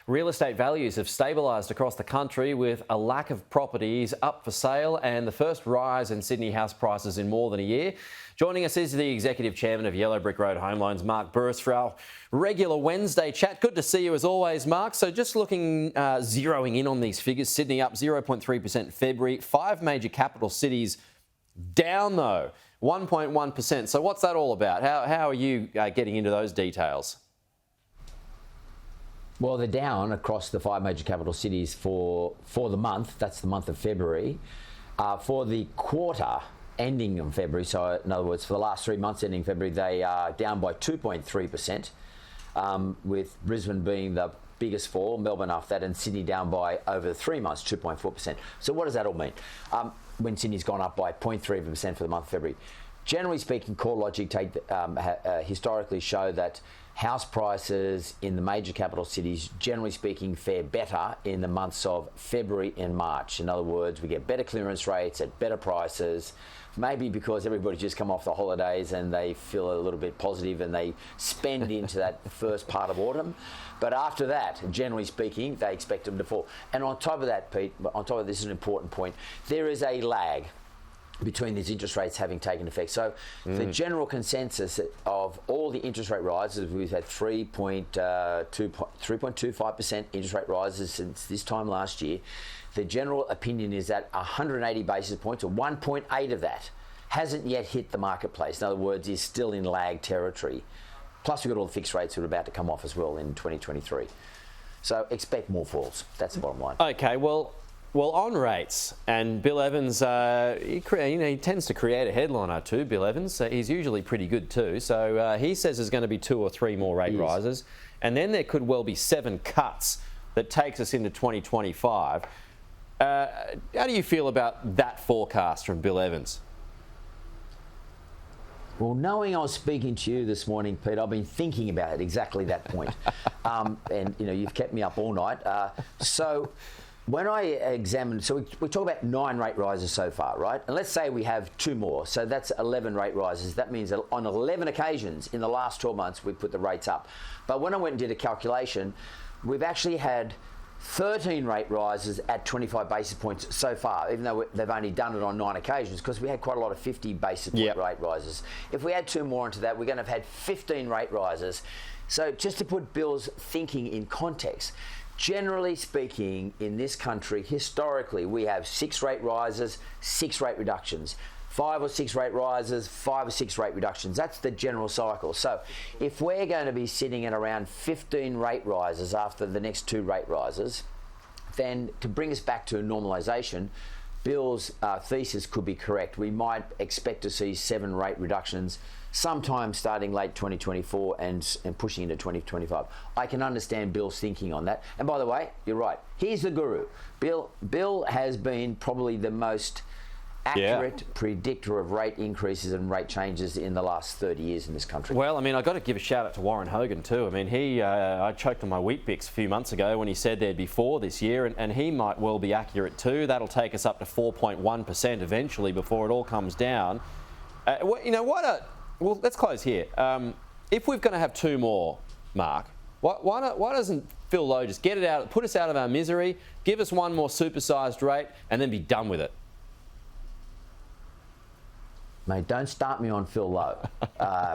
Real estate values have stabilised across the country with a lack of properties up for sale and the first rise in Sydney house prices in more than a year. Joining us is the Executive Chairman of Yellow Brick Road Home Loans, Mark Burris, for our regular Wednesday chat. Good to see you as always, Mark. So just zeroing in on these figures, Sydney up 0.3% February, 5 major capital cities down though, 1.1%. So what's that all about? How are you getting into those details? Well, they're down across the 5 major capital cities for the month. That's the month of February. For the quarter ending in February, so in other words, for the last 3 months ending February, they are down by 2.3%, with Brisbane being the biggest fall, Melbourne after that, and Sydney down by over 3 months, 2.4%. So what does that all mean? When Sydney's gone up by 0.3% for the month of February. Generally speaking, CoreLogic historically show that house prices in the major capital cities, generally speaking, fare better in the months of February and March. In other words, we get better clearance rates at better prices, maybe because everybody's just come off the holidays and they feel a little bit positive and they spend into that first part of autumn. But after that, generally speaking, they expect them to fall. And on top of that, Pete, this is an important point, there is a lag between these interest rates having taken effect. So the general consensus of all the interest rate rises, we've had 3.25% interest rate rises since this time last year. The general opinion is that 180 basis points, or 1.8 of that, hasn't yet hit the marketplace. In other words, is still in lag territory. Plus we've got all the fixed rates that are about to come off as well in 2023. So expect more falls. That's the bottom line. Okay, well, on rates, and Bill Evans, he tends to create a headline or two, Bill Evans. He's usually pretty good too. So he says there's going to be 2 or 3 more rate rises. And then there could well be 7 cuts that takes us into 2025. How do you feel about that forecast from Bill Evans? Well, knowing I was speaking to you this morning, Pete, I've been thinking about it, exactly that point. And, you've kept me up all night. So when I examined, so we talk about 9 rate rises so far, right? And let's say we have 2 more, so that's 11 rate rises. That means that on 11 occasions in the last 12 months, we put the rates up. But when I went and did a calculation, we've actually had 13 rate rises at 25 basis points so far, even though they've only done it on 9 occasions, because we had quite a lot of 50 basis point rate rises. If we add 2 more into that, we're going to have had 15 rate rises. So just to put Bill's thinking in context, generally speaking, in this country, historically, we have 6 rate rises, 6 rate reductions. 5 or 6 rate rises, 5 or 6 rate reductions. That's the general cycle. So if we're going to be sitting at around 15 rate rises after the next 2 rate rises, then to bring us back to normalisation, Bill's thesis could be correct. We might expect to see 7 rate reductions sometime starting late 2024 and pushing into 2025. I can understand Bill's thinking on that. And by the way, you're right. He's the guru. Bill has been probably the most accurate predictor of rate increases and rate changes in the last 30 years in this country. Well, I mean, I've got to give a shout out to Warren Hogan too. I mean, I choked on my Weet-Bix a few months ago when he said there'd be 4 this year, and he might well be accurate too. That'll take us up to 4.1% eventually before it all comes down. Well, let's close here. If we're going to have 2 more, Mark, why doesn't Phil Lowe just get it out, put us out of our misery, give us 1 more supersized rate, and then be done with it? Mate, don't start me on Phil Lowe,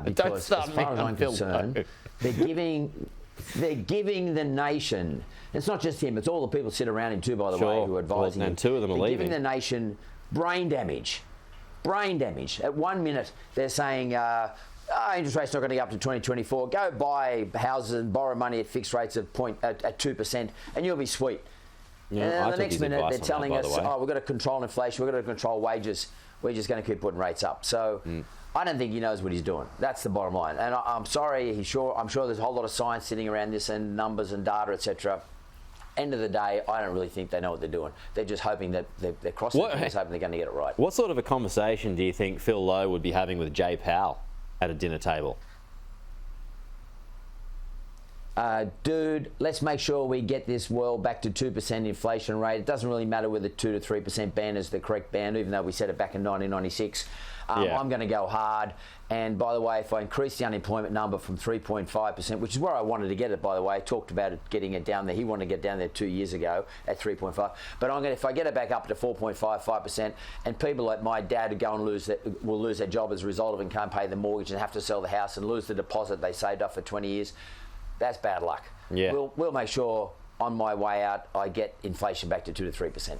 because as far as I'm concerned, they're giving the nation. It's not just him; it's all the people sit around him too, by the way, who are advising him. And 2 of them are leaving. Giving the nation brain damage. Brain damage. At 1 minute, they're saying interest rates not going to go up to 2024. Go buy houses and borrow money at fixed rates of at 2%, and you'll be sweet. Yeah, and then the next minute, they're telling us, we've got to control inflation, we've got to control wages. We're just going to keep putting rates up. So I don't think he knows what he's doing. That's the bottom line. And I'm sorry. I'm sure there's a whole lot of science sitting around this and numbers and data, etc. End of the day, I don't really think they know what they're doing. They're just hoping that they're crossing their fingers, hoping they're going to get it right. What sort of a conversation do you think Phil Lowe would be having with Jay Powell at a dinner table? dude, let's make sure we get this world back to 2% inflation rate. It doesn't really matter whether 2 to 3% band is the correct band, even though we said it back in 1996. I'm going to go hard. And by the way, if I increase the unemployment number from 3.5%, which is where I wanted to get it, by the way, I talked about it, getting it down there. He wanted to get down there 2 years ago at 3.5. But if I get it back up to 4.5%, and people like my dad will lose their job as a result of it and can't pay the mortgage and have to sell the house and lose the deposit they saved up for 20 years, that's bad luck. Yeah. We'll make sure on my way out I get inflation back to 2 to 3%.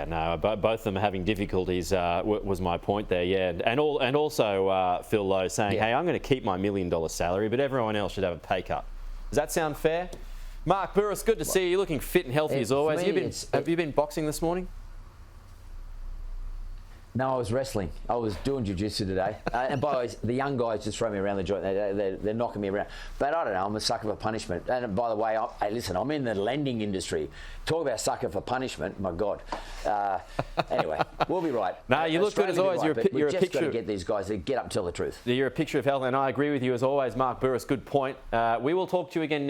No, both of them are having difficulties was my point there, and also Phil Lowe saying, hey, I'm going to keep my $1 million salary, but everyone else should have a pay cut. Does that sound fair? Mark Bouris, good to see you, looking fit and healthy as always. Have you been boxing this morning? No, I was wrestling. I was doing jiu-jitsu today. And by the way, the young guys just throw me around the joint. They're knocking me around. But I don't know, I'm a sucker for punishment. And by the way, listen, I'm in the lending industry. Talk about sucker for punishment, my God. Anyway, we'll be right. No, you look good as always. Right, you're a just picture. got to get these guys to get up and tell the truth. You're a picture of health, and I agree with you as always, Mark Bouris. Good point. We will talk to you again